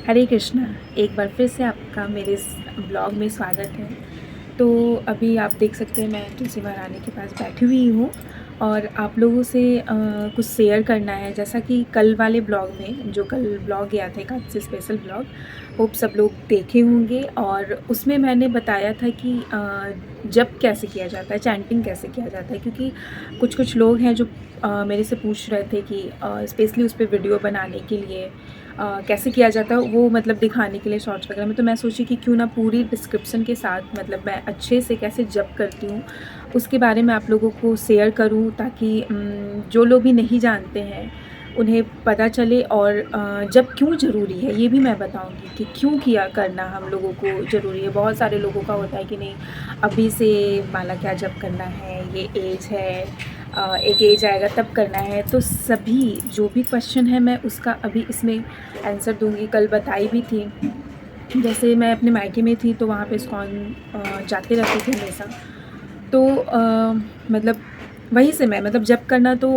हरे कृष्णा। एक बार फिर से आपका मेरे इस ब्लॉग में स्वागत है। तो अभी आप देख सकते हैं मैं तुलसी महारानी के पास बैठी हुई हूँ और आप लोगों से कुछ शेयर करना है। जैसा कि कल वाले ब्लॉग में, जो कल ब्लॉग गया था, एक आज से स्पेशल ब्लॉग, होप सब लोग देखे होंगे। और उसमें मैंने बताया था कि जप कैसे किया जाता है, चैंटिंग कैसे किया जाता है, क्योंकि कुछ लोग हैं जो मेरे से पूछ रहे थे कि स्पेशली उस पर वीडियो बनाने के लिए कैसे किया जाता है, वो मतलब दिखाने के लिए शॉर्ट्स वगैरह में। तो मैं सोची कि क्यों ना पूरी डिस्क्रिप्शन के साथ, मतलब मैं अच्छे से कैसे जप करती हूँ उसके बारे में आप लोगों को शेयर करूँ, ताकि जो लोग भी नहीं जानते हैं उन्हें पता चले। और जप क्यों ज़रूरी है ये भी मैं बताऊंगी कि क्यों किया करना हम लोगों को ज़रूरी है। बहुत सारे लोगों का होता है कि नहीं, अभी से माला क्या जप करना है, ये एज है, एक एज आएगा तब करना है। तो सभी जो भी क्वेश्चन है मैं उसका अभी इसमें आंसर दूंगी। कल बताई भी थी, जैसे मैं अपने मायके में थी तो वहाँ पे इस्कॉन जाते रहते थे हमेशा। तो मतलब वहीं से मैं, मतलब जब करना तो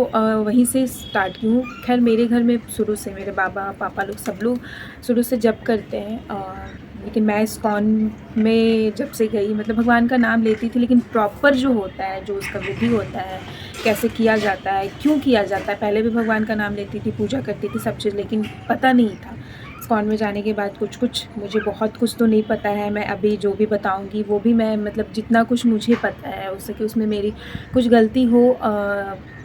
वहीं से स्टार्ट की हूँ। खैर मेरे घर में शुरू से मेरे बाबा पापा लोग सब लोग शुरू से जप करते हैं। लेकिन मैं इस्कॉन में जब से गई, मतलब भगवान का नाम लेती थी, लेकिन प्रॉपर जो होता है, जो उसका विधि होता है, कैसे किया जाता है, क्यों किया जाता है, पहले भी भगवान का नाम लेती थी, पूजा करती थी, सब चीज़, लेकिन पता नहीं था। इस्कॉन में जाने के बाद कुछ मुझे बहुत कुछ तो नहीं पता है। मैं अभी जो भी बताऊंगी वो भी मैं, मतलब जितना कुछ मुझे पता है उससे कि उसमें मेरी कुछ गलती हो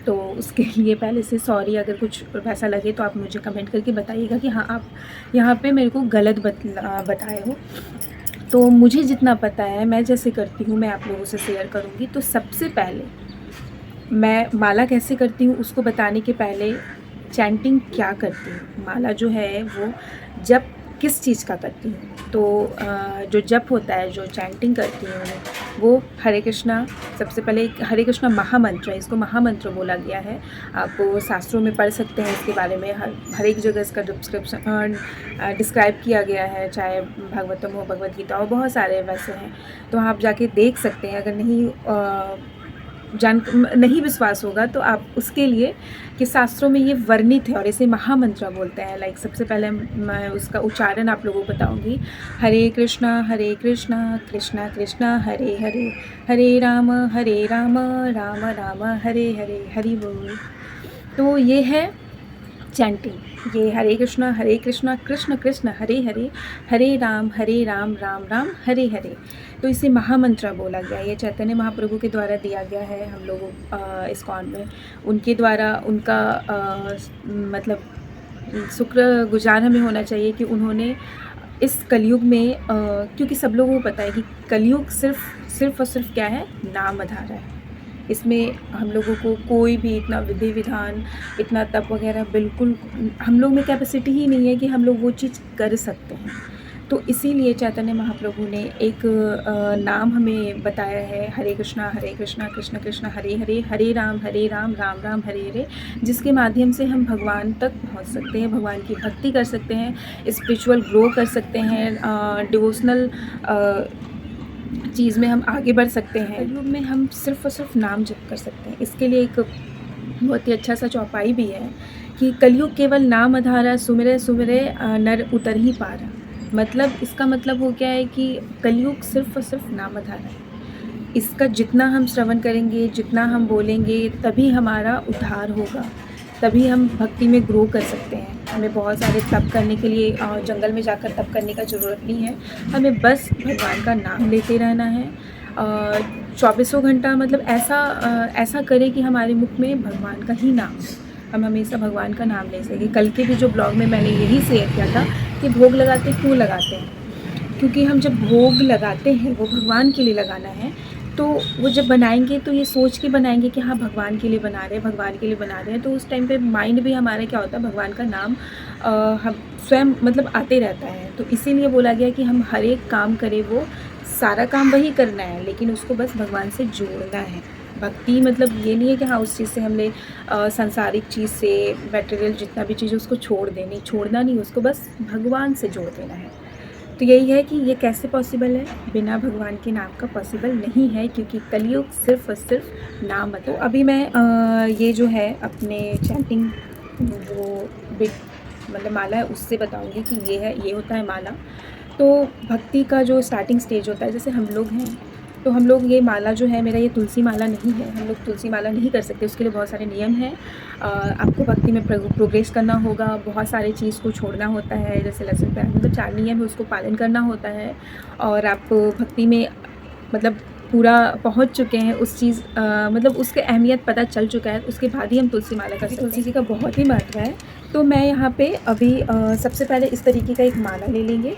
तो उसके लिए पहले से सॉरी। अगर कुछ वैसा लगे तो आप मुझे कमेंट करके बताइएगा कि हाँ, आप यहाँ पे मेरे को गलत बताए हो। तो मुझे जितना पता है, मैं जैसे करती हूँ, मैं आप लोगों से शेयर करूँगी। तो सबसे पहले मैं माला कैसे करती हूँ उसको बताने के पहले चैंटिंग क्या करती हूँ, माला जो है वो जप किस चीज़ का करती हूँ। तो जो जप होता है, जो चैंटिंग करती हूँ वो हरे कृष्णा। सबसे पहले एक हरे कृष्णा महामंत्र है, इसको महामंत्र बोला गया है। आप शास्त्रों में पढ़ सकते हैं इसके बारे में, हर एक जगह इसका डिस्क्राइब किया गया है, चाहे भागवतम हो, भगवद गीता हो, बहुत सारे वैसे हैं। तो आप जाके देख सकते हैं। अगर नहीं विश्वास होगा तो आप उसके लिए कि शास्त्रों में ये वर्णित है और इसे महामंत्र बोलते हैं। लाइक सबसे पहले मैं उसका उच्चारण आप लोगों को बताऊंगी। हरे कृष्णा कृष्णा कृष्णा हरे हरे, हरे राम राम राम हरे हरे, हरि बोल। तो ये है चैंटिंग। ये हरे कृष्णा कृष्ण कृष्ण हरे हरे, हरे राम राम राम हरे हरे। तो इसे महामंत्र बोला गया। ये चैतन्य महाप्रभु के द्वारा दिया गया है हम लोगों इस्कॉन में। उनके द्वारा, उनका मतलब शुक्र गुजार हमें होना चाहिए कि उन्होंने इस कलयुग में, क्योंकि सब लोगों को पता है कि कलयुग सिर्फ और सिर्फ क्या है, नाम आधार है। इसमें हम लोगों को कोई भी इतना विधि विधान, इतना तप वगैरह बिल्कुल हम लोग में कैपेसिटी ही नहीं है कि हम लोग वो चीज़ कर सकते हैं। तो इसीलिए चैतन्य महाप्रभु ने एक नाम हमें बताया है, हरे कृष्णा कृष्ण कृष्ण हरे हरे, हरे राम राम राम हरे हरे, जिसके माध्यम से हम भगवान तक पहुंच सकते हैं, भगवान की भक्ति कर सकते हैं, स्पिरिचुअल ग्रो कर सकते हैं, डिवोशनल चीज़ में हम आगे बढ़ सकते हैं। कलयुग में हम सिर्फ और सिर्फ नाम जप कर सकते हैं। इसके लिए एक बहुत ही अच्छा सा चौपाई भी है कि कलयुग केवल नाम आधारा, सुमिरे सुमिरे नर उतर ही पारा। मतलब इसका मतलब हो गया है कि कलयुग सिर्फ और सिर्फ नाम आधारा है। इसका जितना हम श्रवण करेंगे, जितना हम बोलेंगे, तभी हमारा उद्धार होगा, तभी हम भक्ति में ग्रो कर सकते हैं। हमें बहुत सारे तप करने के लिए जंगल में जाकर तप करने का ज़रूरत नहीं है। हमें बस भगवान का नाम लेते रहना है। 24 घंटा, मतलब ऐसा करें कि हमारे मुख में भगवान का ही नाम हो, हम हमेशा भगवान का नाम ले सकें। कल के भी जो ब्लॉग में मैंने यही शेयर किया था कि भोग लगाते क्यों लगाते हैं, क्योंकि हम जब भोग लगाते हैं वो भगवान के लिए लगाना है। तो वो जब बनाएंगे तो ये सोच के बनाएंगे कि हाँ भगवान के लिए बना रहे हैं, भगवान के लिए बना रहे हैं। तो उस टाइम पे माइंड भी हमारा क्या होता है, भगवान का नाम हम स्वयं मतलब आते रहता है। तो इसीलिए बोला गया कि हम हर एक काम करें, वो सारा काम वही करना है, लेकिन उसको बस भगवान से जोड़ना है। भक्ति मतलब ये नहीं है कि हाँ उस चीज़ से हमने सांसारिक चीज़ से, मटेरियल जितना भी चीज़ है उसको छोड़ देनी, छोड़ना नहीं, उसको बस भगवान से जोड़ देना है। तो यही है कि ये कैसे पॉसिबल है, बिना भगवान के नाम का पॉसिबल नहीं है, क्योंकि कलयुग सिर्फ और सिर्फ नाम है। तो अभी मैं ये जो है अपने चैंटिंग वो मतलब माला है उससे बताऊँगी कि ये होता है माला। तो भक्ति का जो स्टार्टिंग स्टेज होता है, जैसे हम लोग हैं, तो हम लोग ये माला जो है, मेरा ये तुलसी माला नहीं है, हम लोग तुलसी माला नहीं कर सकते, उसके लिए बहुत सारे नियम हैं। आपको भक्ति में प्रोग्रेस करना होगा, बहुत सारे चीज़ को छोड़ना होता है, जैसे लहसुन प्याज, मतलब 4 नियम है, उसको पालन करना होता है। और आप भक्ति में मतलब पूरा पहुंच चुके हैं, उस चीज़ मतलब उसकी अहमियत पता चल चुका है, उसके बाद ही हम तुलसी माला कर सकते हैं। तुलसी जी का बहुत ही महत्व है। तो मैं यहाँ पे अभी सबसे पहले इस तरीके का एक माला ले लेंगे।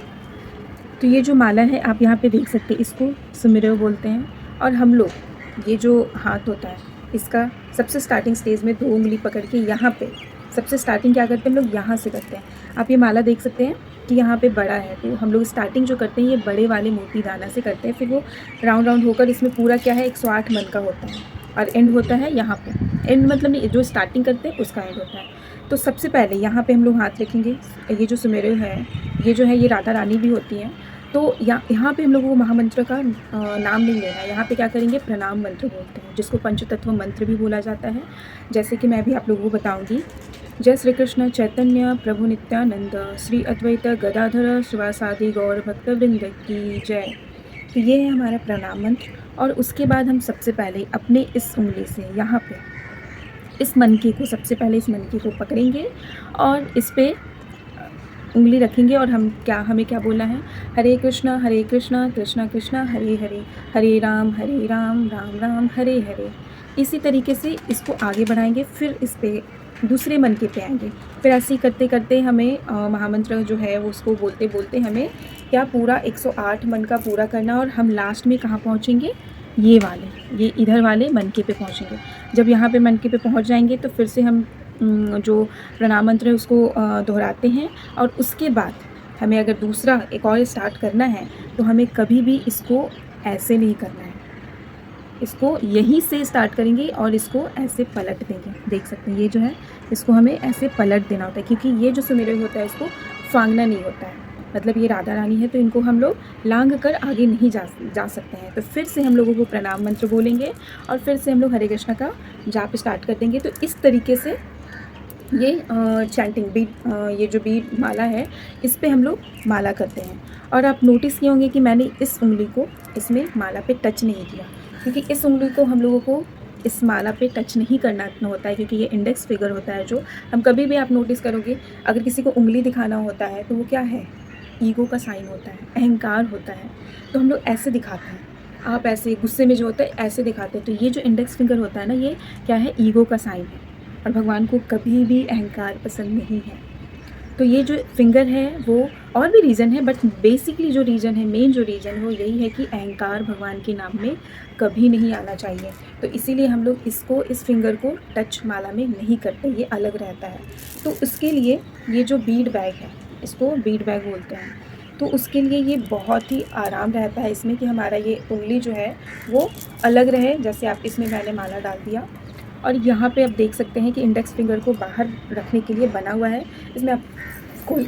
तो ये जो माला है आप यहाँ पे देख सकते हैं, इसको सुमिरव बोलते हैं। और हम लोग ये जो हाथ होता है, इसका सबसे स्टार्टिंग स्टेज में 2 उंगली पकड़ के यहाँ पे सबसे स्टार्टिंग क्या करते हैं, हम लोग यहाँ से करते हैं। आप ये माला देख सकते हैं कि यहाँ पे बड़ा है, तो हम लोग स्टार्टिंग जो करते हैं ये बड़े वाले मोती दाना से करते हैं, फिर वो राउंड राउंड होकर इसमें पूरा क्या है 108 मन का होता है, और एंड होता है यहाँ पे। एंड मतलब नहीं, जो स्टार्टिंग करते हैं उसका एंड होता है। तो सबसे पहले यहाँ पे हम लोग हाथ रखेंगे। ये जो सुमेरु है, ये जो है ये राधा रानी भी होती हैं। तो यहाँ पे हम लोगों को महामंत्र का नाम नहीं लेना है। यहाँ पे क्या करेंगे, प्रणाम मंत्र बोलते हैं, जिसको पंचतत्व मंत्र भी बोला जाता है। जैसे कि मैं भी आप लोगों को बताऊँगी। जय श्री कृष्ण चैतन्य प्रभु नित्यानंद श्री अद्वैत गदाधर श्रीवासादि गौर भक्तवृंद की जय। तो ये है हमारा प्रणाम मंत्र। और उसके बाद हम सबसे पहले अपने इस उंगली से यहाँ पे इस मनके को, सबसे पहले इस मनके को पकड़ेंगे और इस पे उंगली रखेंगे। और हमें क्या बोलना है, हरे कृष्णा कृष्णा कृष्णा हरे हरे, हरे राम राम राम हरे हरे। इसी तरीके से इसको आगे बढ़ाएंगे, फिर इस पे दूसरे मनके पे आएंगे। फिर ऐसे ही करते करते हमें महामंत्र जो है वो उसको बोलते बोलते हमें क्या पूरा 108 मन का पूरा करना। और हम लास्ट में कहाँ पहुँचेंगे, ये इधर वाले मनके पे पहुँचेंगे। जब यहाँ पे मनके पे पहुँच जाएंगे तो फिर से हम जो प्रणाम मंत्र है उसको दोहराते हैं। और उसके बाद हमें अगर दूसरा एक और स्टार्ट करना है तो हमें कभी भी इसको ऐसे नहीं करना है, इसको यहीं से स्टार्ट करेंगे और इसको ऐसे पलट देंगे। देख सकते हैं ये जो है, इसको हमें ऐसे पलट देना होता है, क्योंकि ये जो सुमेरु होता है इसको फांगना नहीं होता है। मतलब ये राधा रानी है तो इनको हम लोग लांग कर आगे नहीं जा सकते हैं। तो फिर से हम लोगों को प्रणाम मंत्र बोलेंगे और फिर से हम लोग हरे कृष्णा का जाप स्टार्ट कर देंगे। तो इस तरीके से ये चैंटिंग बीट, ये जो बीट माला है इस पे हम लोग माला करते हैं। और आप नोटिस किए होंगे कि मैंने इस उंगली को इसमें माला पे टच नहीं किया, क्योंकि इस उंगली को हम लोगों को इस माला पे टच नहीं करना होता है, क्योंकि ये इंडेक्स फिगर होता है। जो हम कभी भी आप नोटिस करोगे, अगर किसी को उंगली दिखाना होता है तो वो क्या है, ईगो का साइन होता है, अहंकार होता है। तो हम लोग ऐसे दिखाते हैं, आप ऐसे गुस्से में जो होता है ऐसे दिखाते हैं। तो ये जो इंडेक्स फिंगर होता है ना, ये क्या है, ईगो का साइन है। और भगवान को कभी भी अहंकार पसंद नहीं है। तो ये जो फिंगर है वो और भी रीज़न है, बट बेसिकली जो रीज़न है, मेन जो रीज़न है वो यही है कि अहंकार भगवान के नाम में कभी नहीं आना चाहिए। तो इसीलिए हम लोग इसको, इस फिंगर को टच माला में नहीं करते, ये अलग रहता है। तो उसके लिए ये जो बीड बैग है, इसको बीड बैग बोलते हैं। तो उसके लिए ये बहुत ही आराम रहता है इसमें कि हमारा ये उंगली जो है वो अलग रहे। जैसे आप इसमें मैंने माला डाल दिया और यहाँ पे आप देख सकते हैं कि इंडेक्स फिंगर को बाहर रखने के लिए बना हुआ है। इसमें आप कोई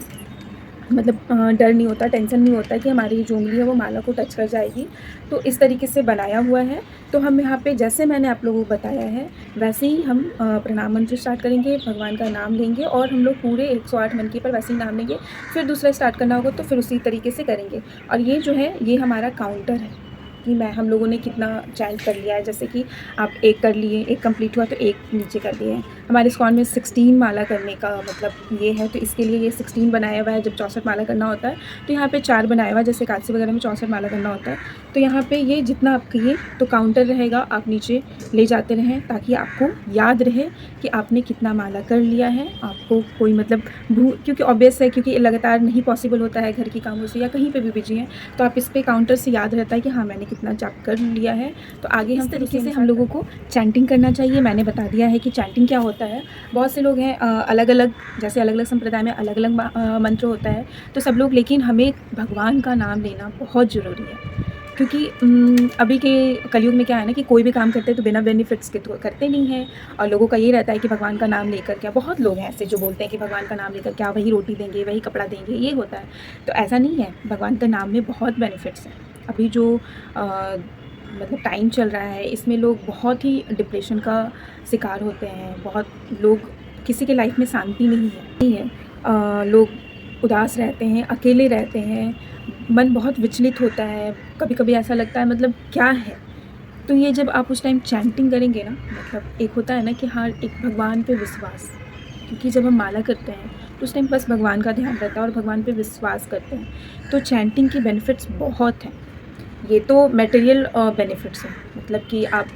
मतलब डर नहीं होता, टेंशन नहीं होता कि हमारी जो उंगली है वो माला को टच कर जाएगी। तो इस तरीके से बनाया हुआ है। तो हम यहाँ पे जैसे मैंने आप लोगों को बताया है वैसे ही हम प्रणाम मंत्र स्टार्ट करेंगे, भगवान का नाम लेंगे और हम लोग पूरे 108 मनके पर वैसे ही नाम लेंगे। फिर दूसरा स्टार्ट करना होगा तो फिर उसी तरीके से करेंगे। और ये जो है ये हमारा काउंटर है कि हम लोगों ने कितना चैंट कर लिया है। जैसे कि आप एक कर लिए, एक कंप्लीट हुआ तो एक नीचे कर लिए। हमारे इस्कॉन में 16 माला करने का मतलब ये है, तो इसके लिए ये 16 बनाया हुआ है। जब 64 माला करना होता है तो यहाँ पे 4 बनाया हुआ है, जैसे एकादशी वगैरह में 64 माला करना होता है। तो यहाँ पे ये जितना आप किए तो काउंटर रहेगा, आप नीचे ले जाते रहें ताकि आपको याद रहे कि आपने कितना माला कर लिया है। आपको कोई मतलब क्योंकि ऑब्वियस है, क्योंकि लगातार नहीं पॉसिबल होता है घर की कामों से या कहीं पर भी बिजी हैं, तो आप इस पर काउंटर से याद रहता है कि हाँ मैंने कितना जाप कर लिया है। तो आगे हम तरीके से हम लोगों को चैंटिंग करना चाहिए। मैंने बता दिया है कि चैंटिंग क्या होता है। बहुत से लोग हैं अलग अलग, जैसे अलग अलग संप्रदाय में अलग अलग मंत्र होता है तो सब लोग, लेकिन हमें भगवान का नाम लेना बहुत ज़रूरी है। क्योंकि अभी के कलयुग में क्या है ना कि कोई भी काम करते हैं तो बिना बेनिफिट्स के तो करते नहीं हैं। और लोगों का ये रहता है कि भगवान का नाम लेकर क्या, बहुत लोग हैं ऐसे जो बोलते हैं कि भगवान का नाम लेकर क्या वही रोटी देंगे, वही कपड़ा देंगे, ये होता है। तो ऐसा नहीं है, भगवान का नाम में बहुत बेनिफिट्स हैं। अभी जो मतलब टाइम चल रहा है इसमें लोग बहुत ही डिप्रेशन का शिकार होते हैं। बहुत लोग, किसी के लाइफ में शांति नहीं है। लोग उदास रहते हैं, अकेले रहते हैं, मन बहुत विचलित होता है, कभी-कभी ऐसा लगता है मतलब क्या है? तो ये जब आप उस टाइम चैंटिंग करेंगे ना, मतलब एक होता है ना कि हाँ, एक भगवान पे विश्वास, क्योंकि जब हम माला करते हैं तो उस टाइम बस भगवान का ध्यान रहता है और भगवान पे विश्वास करते हैं। तो चैंटिंग की बेनिफिट्स बहुत हैं। ये तो मटेरियल बेनिफिट्स हैं, मतलब कि आप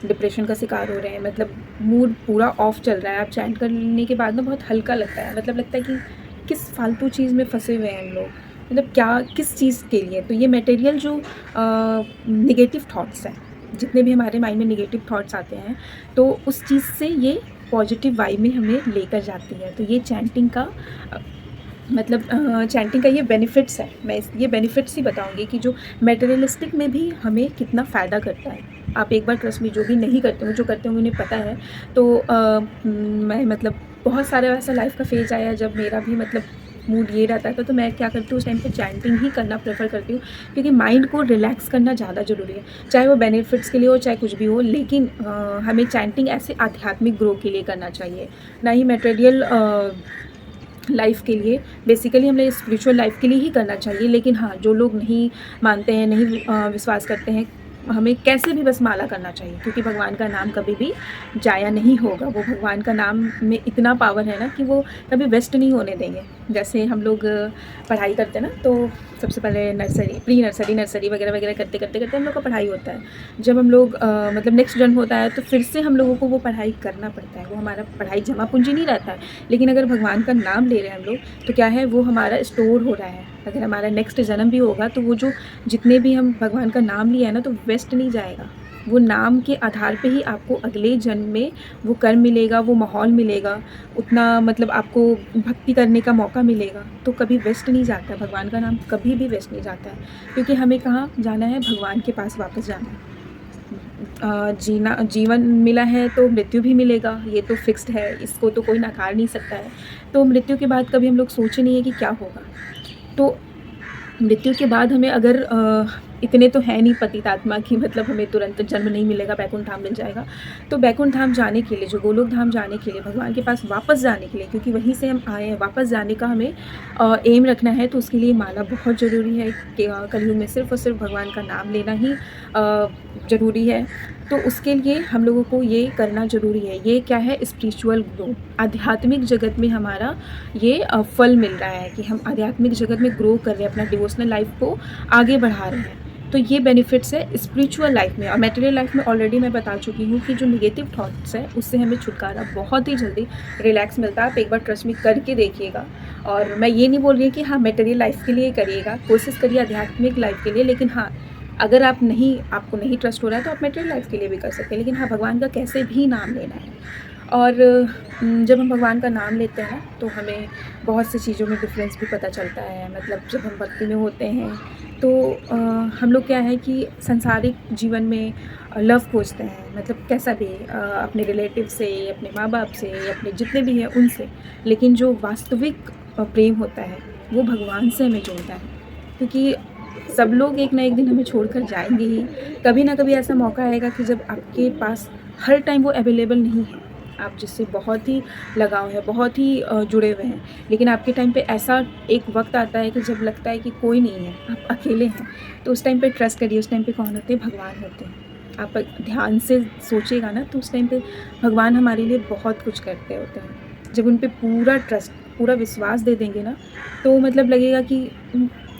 डिप्रेशन का शिकार हो रहे हैं, मतलब मूड पूरा ऑफ चल रहा है, आप चैंट करने के बाद ना बहुत हल्का लगता है, मतलब लगता है कि किस फालतू चीज़ में फंसे हुए हैं हम लोग, मतलब क्या किस चीज़ के लिए। तो ये मटेरियल जो निगेटिव थॉट्स हैं, जितने भी हमारे माइंड में निगेटिव थॉट्स आते हैं, तो उस चीज़ से ये पॉजिटिव वाइब में हमें लेकर जाती है। तो ये चैंटिंग का मतलब चैंटिंग का ये बेनिफिट्स है। मैं ये बेनिफिट्स ही बताऊंगी कि जो मटेरियलिस्टिक में भी हमें कितना फ़ायदा करता है। आप एक बार ट्रस्ट में, जो भी नहीं करते होंगे, जो करते होंगे उन्हें पता है। तो मैं मतलब बहुत सारा ऐसा लाइफ का फेज आया जब मेरा भी मतलब मूड ये रहता था, तो मैं क्या करती हूँ उस टाइम पे चैंटिंग ही करना प्रेफर करती हूँ, क्योंकि माइंड को रिलैक्स करना ज़्यादा ज़रूरी है। चाहे वो बेनिफिट्स के लिए हो, चाहे कुछ भी हो, लेकिन हमें चैंटिंग ऐसे आध्यात्मिक ग्रो के लिए करना चाहिए, ना ही मटेरियल लाइफ के लिए। बेसिकली हमें स्पिरिचुअल लाइफ के लिए ही करना चाहिए। लेकिन हाँ, जो लोग नहीं मानते हैं, नहीं विश्वास करते हैं, हमें कैसे भी बस माला करना चाहिए, क्योंकि भगवान का नाम कभी भी जाया नहीं होगा। वो भगवान का नाम में इतना पावर है ना कि वो कभी वेस्ट नहीं होने देंगे। जैसे हम लोग पढ़ाई करते हैं ना, तो सबसे पहले नर्सरी, प्री नर्सरी, नर्सरी वगैरह वगैरह करते करते करते हम लोग का पढ़ाई होता है। जब हम लोग मतलब नेक्स्ट जन्म होता है तो फिर से हम लोगों को वो पढ़ाई करना पड़ता है। वो हमारा पढ़ाई जमा पूंजी नहीं रहता है। लेकिन अगर भगवान का नाम ले रहे हैं हम लोग, तो क्या है, वो हमारा स्टोर हो रहा है। अगर हमारा नेक्स्ट जन्म भी होगा तो वो जो जितने भी हम भगवान का नाम लिया है ना, तो वेस्ट नहीं जाएगा। वो नाम के आधार पे ही आपको अगले जन्म में वो कर्म मिलेगा, वो माहौल मिलेगा, उतना मतलब आपको भक्ति करने का मौका मिलेगा। तो कभी वेस्ट नहीं जाता, भगवान का नाम कभी भी वेस्ट नहीं जाता है, क्योंकि हमें कहाँ जाना है, भगवान के पास वापस जाना है। जीवन मिला है तो मृत्यु भी मिलेगा, ये तो फिक्स्ड है, इसको तो कोई नकार नहीं सकता है। तो मृत्यु के बाद कभी हम लोग सोचे नहीं है कि क्या होगा। तो मृत्यु के बाद हमें अगर इतने तो है नहीं पतितात्मा की, मतलब हमें तुरंत जन्म नहीं मिलेगा, बैकुंठ धाम मिल जाएगा। तो बैकुंठ धाम जाने के लिए, जो गोलोक धाम जाने के लिए, भगवान के पास वापस जाने के लिए, क्योंकि वहीं से हम आए हैं, वापस जाने का हमें एम रखना है। तो उसके लिए माला बहुत ज़रूरी है कि कलयुग में सिर्फ़ और सिर्फ भगवान का नाम लेना ही ज़रूरी है। तो उसके लिए हम लोगों को ये करना ज़रूरी है। ये क्या है, स्पिरिचुअल ग्रो, आध्यात्मिक जगत में हमारा ये फल मिल रहा है कि हम आध्यात्मिक जगत में ग्रो कर रहे हैं, अपना डिवोशनल लाइफ को आगे बढ़ा रहे हैं। तो ये बेनिफिट्स है स्पिरिचुअल लाइफ में। और मटेरियल लाइफ में ऑलरेडी मैं बता चुकी हूँ कि जो नेगेटिव थॉट्स है उससे हमें छुटकारा बहुत ही जल्दी, रिलैक्स मिलता है। आप एक बार ट्रस्ट में करके देखिएगा। और मैं ये नहीं बोल रही कि हाँ मटेरियल लाइफ के लिए करिएगा, कोशिश करिए आध्यात्मिक लाइफ के लिए। लेकिन हाँ, अगर आपको नहीं ट्रस्ट हो रहा है तो आप मटेरियल लाइफ के लिए भी कर सकते हैं। लेकिन हाँ, भगवान का कैसे भी नाम लेना है। और जब हम भगवान का नाम लेते हैं तो हमें बहुत सी चीज़ों में डिफरेंस भी पता चलता है। मतलब जब हम भक्ति में होते हैं तो हम लोग क्या है कि सांसारिक जीवन में लव खोजते हैं, मतलब कैसा भी अपने रिलेटिव से, अपने माँ बाप से, अपने जितने भी हैं उनसे। लेकिन जो वास्तविक प्रेम होता है वो भगवान से हमें जोड़ता है, क्योंकि सब लोग एक ना एक दिन हमें छोड़कर जाएंगे ही। कभी ना कभी ऐसा मौका आएगा कि जब आपके पास हर टाइम वो अवेलेबल नहीं है, आप जिससे बहुत ही लगाव है, बहुत ही जुड़े हुए हैं, लेकिन आपके टाइम पे ऐसा एक वक्त आता है कि जब लगता है कि कोई नहीं है, आप अकेले हैं। तो उस टाइम पे ट्रस्ट करिए। उस टाइम पे कौन होते हैं? भगवान होते हैं। आप ध्यान से सोचिएगा ना, तो उस टाइम पे भगवान हमारे लिए बहुत कुछ करते होते हैं। जब उन पे पूरा ट्रस्ट, पूरा विश्वास दे देंगे ना, तो मतलब लगेगा कि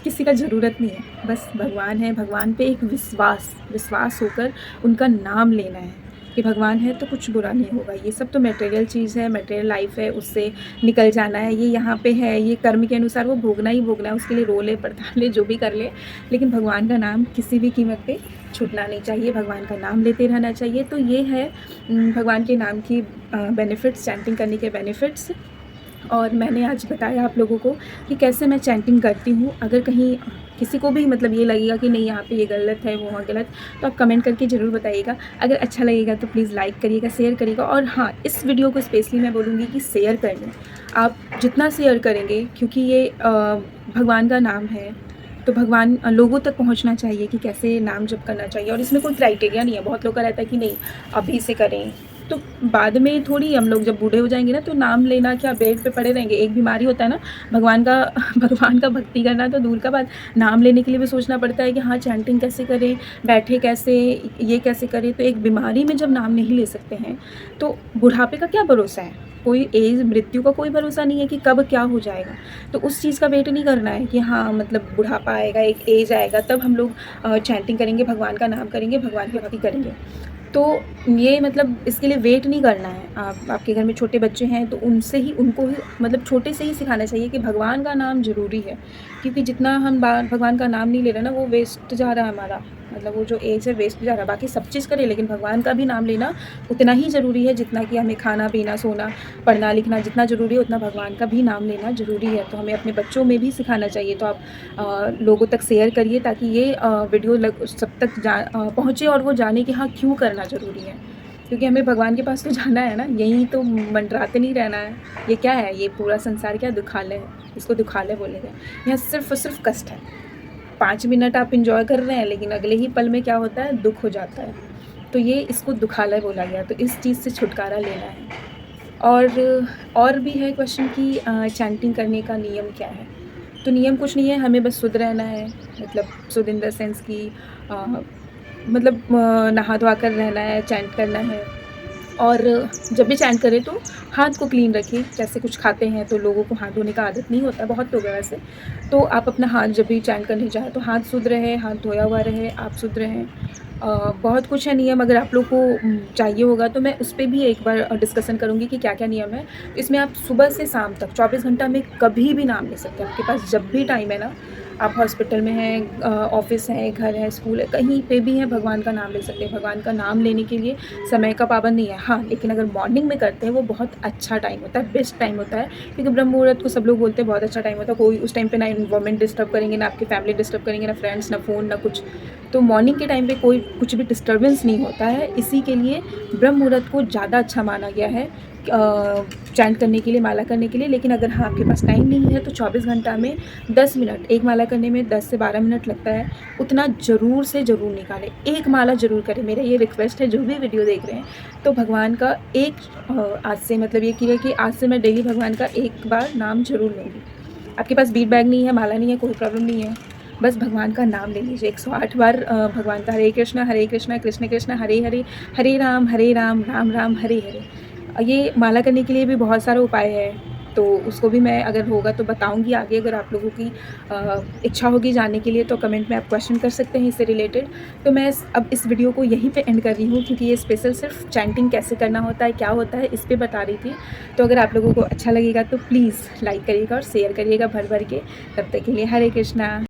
किसी का ज़रूरत नहीं है, बस भगवान है। भगवान पे एक विश्वास होकर उनका नाम लेना है कि भगवान है तो कुछ बुरा नहीं होगा। ये सब तो मटेरियल चीज़ है, मटेरियल लाइफ है, उससे निकल जाना है। ये यहाँ पे है, ये कर्म के अनुसार वो भोगना ही भोगना है, उसके लिए रो ले, पड़ता ले, जो भी कर ले, लेकिन भगवान का नाम किसी भी कीमत पे छूटना नहीं चाहिए। भगवान का नाम लेते रहना चाहिए। तो ये है भगवान के नाम की बेनिफिट्स, चैंटिंग करने के बेनिफिट्स। और मैंने आज बताया आप लोगों को कि कैसे मैं चैंटिंग करती हूँ। अगर कहीं किसी को भी मतलब ये लगेगा कि नहीं यहाँ पे ये गलत है, वो गलत, तो आप कमेंट करके ज़रूर बताइएगा। अगर अच्छा लगेगा तो प्लीज़ लाइक करिएगा, शेयर करिएगा। और हाँ, इस वीडियो को स्पेशली मैं बोलूँगी कि शेयर कर लें। आप जितना शेयर करेंगे, क्योंकि ये भगवान का नाम है, तो भगवान लोगों तक पहुंचना चाहिए कि कैसे नाम जप करना चाहिए। और इसमें कोई क्राइटेरिया नहीं है। बहुत लोग का रहता है कि नहीं अभी से करें, तो बाद में थोड़ी हम लोग जब बूढ़े हो जाएँगे ना, तो नाम लेना क्या, बेड पे पड़े रहेंगे। एक बीमारी होता है ना, भगवान का भगवान का भक्ति करना तो दूर का बात, नाम लेने के लिए भी सोचना पड़ता है कि हाँ, चैंटिंग कैसे करें, बैठे कैसे, ये कैसे करें। तो एक बीमारी में जब नाम नहीं ले सकते हैं, तो बुढ़ापे का क्या भरोसा है? कोई एज, मृत्यु का कोई भरोसा नहीं है कि कब क्या हो जाएगा। तो उस चीज़ का वेट नहीं करना है कि हाँ, मतलब बुढ़ापा आएगा, एक एज आएगा, तब हम लोग चैंटिंग करेंगे, भगवान का नाम करेंगे, भगवान की भक्ति करेंगे। तो ये मतलब इसके लिए वेट नहीं करना है। आपके घर में छोटे बच्चे हैं तो उनसे ही, उनको ही मतलब छोटे से ही सिखाना चाहिए कि भगवान का नाम ज़रूरी है, क्योंकि जितना हम भगवान का नाम नहीं ले रहे ना, वो वेस्ट जा रहा है हमारा, मतलब वो जो एज है वेस्ट जा रहा है। बाकी सब चीज़ करें, लेकिन भगवान का भी नाम लेना उतना ही ज़रूरी है जितना कि हमें खाना पीना, सोना, पढ़ना लिखना जितना ज़रूरी है, उतना भगवान का भी नाम लेना ज़रूरी है। तो हमें अपने बच्चों में भी सिखाना चाहिए। तो आप लोगों तक शेयर करिए ताकि ये वीडियो सब तक पहुँचे और वो जाने कि हाँ, क्यों करना ज़रूरी है। क्योंकि हमें भगवान के पास तो जाना है ना, यहीं तो मंडराते नहीं रहना है। ये क्या है, ये पूरा संसार क्या दुखालय है, इसको दुखालय बोलेंगे। यहाँ सिर्फ़ और सिर्फ कष्ट है। 5 मिनट आप एंजॉय कर रहे हैं, लेकिन अगले ही पल में क्या होता है, दुःख हो जाता है। तो ये इसको दुखालय बोला गया। तो इस चीज़ से छुटकारा लेना है। और भी है क्वेश्चन कि चैंटिंग करने का नियम क्या है? तो नियम कुछ नहीं है, हमें बस शुद्ध रहना है। मतलब शुद्ध इन द सेंस कि मतलब नहा धोआ कर रहना है, चैंट करना है। और जब भी चैंट करें तो हाथ को क्लीन रखिए। जैसे कुछ खाते हैं तो लोगों को हाथ धोने का आदत नहीं होता, बहुत लोग हैं वैसे। तो आप अपना हाथ जब भी चैंट करने जाएँ तो हाथ शुद्ध रहे, हाथ धोया हुआ रहे, आप शुद्ध रहें। बहुत कुछ है नियम, अगर आप लोग को चाहिए होगा तो मैं उस पे भी एक बार डिस्कशन करूँगी कि क्या-क्या नियम है। इसमें आप सुबह से शाम तक 24 घंटा में कभी भी नाम ले सकते हैं। आपके पास जब भी टाइम है ना, आप हॉस्पिटल में हैं, ऑफ़िस है, घर है, स्कूल है, कहीं पे भी हैं, भगवान का नाम ले सकते हैं। भगवान का नाम लेने के लिए समय का पाबंद नहीं है। हाँ, लेकिन अगर मॉर्निंग में करते हैं वो बहुत अच्छा टाइम होता है, बेस्ट टाइम होता है। क्योंकि ब्रह्म मुहूर्त को सब लोग बोलते हैं बहुत अच्छा टाइम होता है। कोई उस टाइम पे ना एनवायरनमेंट डिस्टर्ब करेंगे, ना आपकी फैमिली डिस्टर्ब करेंगे, ना फ्रेंड्स, ना फ़ोन, ना कुछ। तो मॉर्निंग के टाइम पे कोई कुछ भी डिस्टर्बेंस नहीं होता है। इसी के लिए ब्रह्म मुहूर्त को ज़्यादा अच्छा माना गया है चैंट करने के लिए, माला करने के लिए। लेकिन अगर हाँ, आपके पास टाइम नहीं है तो 24 घंटा में 10 मिनट, एक माला करने में 10 से 12 मिनट लगता है, उतना ज़रूर से ज़रूर निकालें। एक माला ज़रूर करें, मेरा ये रिक्वेस्ट है जो भी वीडियो देख रहे हैं। तो भगवान का आज से मतलब ये कीजिए कि आज से मैं डेली भगवान का एक बार नाम ज़रूर लूँगी। आपके पास बीट बैग नहीं है, माला नहीं है, कोई प्रॉब्लम नहीं है, बस भगवान का नाम ले लीजिए 108 बार। भगवान का हरे कृष्णा कृष्ण कृष्ण हरे हरे, हरे राम राम राम हरे हरे। ये माला करने के लिए भी बहुत सारा उपाय है, तो उसको भी मैं अगर होगा तो बताऊंगी आगे। अगर आप लोगों की इच्छा होगी जानने के लिए तो कमेंट में आप क्वेश्चन कर सकते हैं इससे रिलेटेड। तो मैं अब इस वीडियो को यहीं पे एंड कर रही हूँ, क्योंकि ये स्पेशल सिर्फ चैंटिंग कैसे करना होता है, क्या होता है, इस पर बता रही थी। तो अगर आप लोगों को अच्छा लगेगा तो प्लीज़ लाइक करिएगा और शेयर करिएगा भर भर के। तब तक के लिए हरे कृष्णा।